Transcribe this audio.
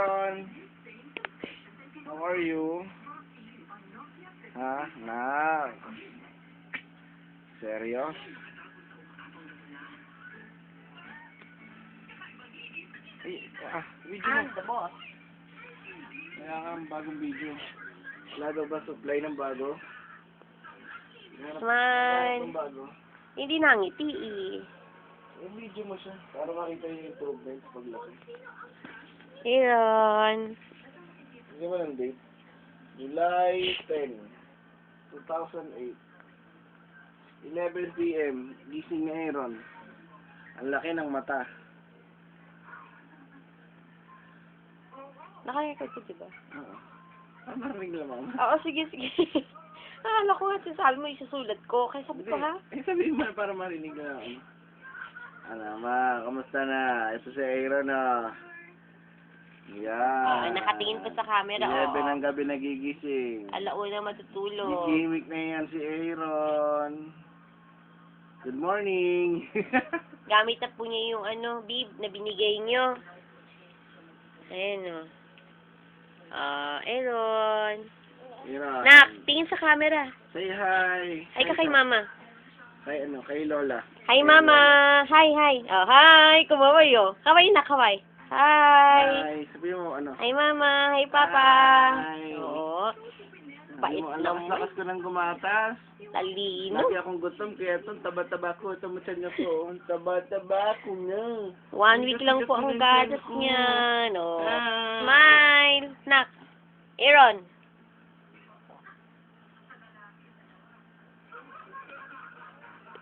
Aaron. How are you? Ha? Nak. Seryo? Video mo. The boss. Kaya nga ang bagong video. Wala daw ba supply ng bago? Man. Ng bago. Hindi nangiti eh. Yung video mo siya. Para makita yung improvement paglaki. Aaron. Hindi mo ng date. July 10, 2008. 11 p.m. Gising ni Aaron. Ang laki ng mata. Naka-record ko, diba? Oo. Marinig lamang. Oo, sige. Akala ko nga si Salmo isusulat ko. Kaya sabi ko, ha? Sabihin mo para marinig na ano. Ano, ma, kamusta na? Ito si Aaron, ah. Yan. Nakatingin pa sa camera, 11 ng gabi nagigising. Alauna matutulog. Gimmick na yan si Aaron. Good morning. Gamit na po niya yung bib na binigay niyo. Ayan, Aaron. Aaron. Nak, tingin sa camera. Say hi. Hi ka kay mama. Kay Lola. Hi, mama. Hi. Oh, hi. Kumaway, oh. Kaway na, kaway. Hi. Hi. Sabihin mo ano. Hi, mama. Hi, papa. Hi. Oo. Bait Sabihin mo, naman. lakas ko ng gumatas. Talino. Lagi akong gutom, kaya itong taba-taba ko. Ito mo niya ko. Taba-taba ko na. 1 week lang po ang gatas niya. No. Hi. Smile. Nak. Aaron.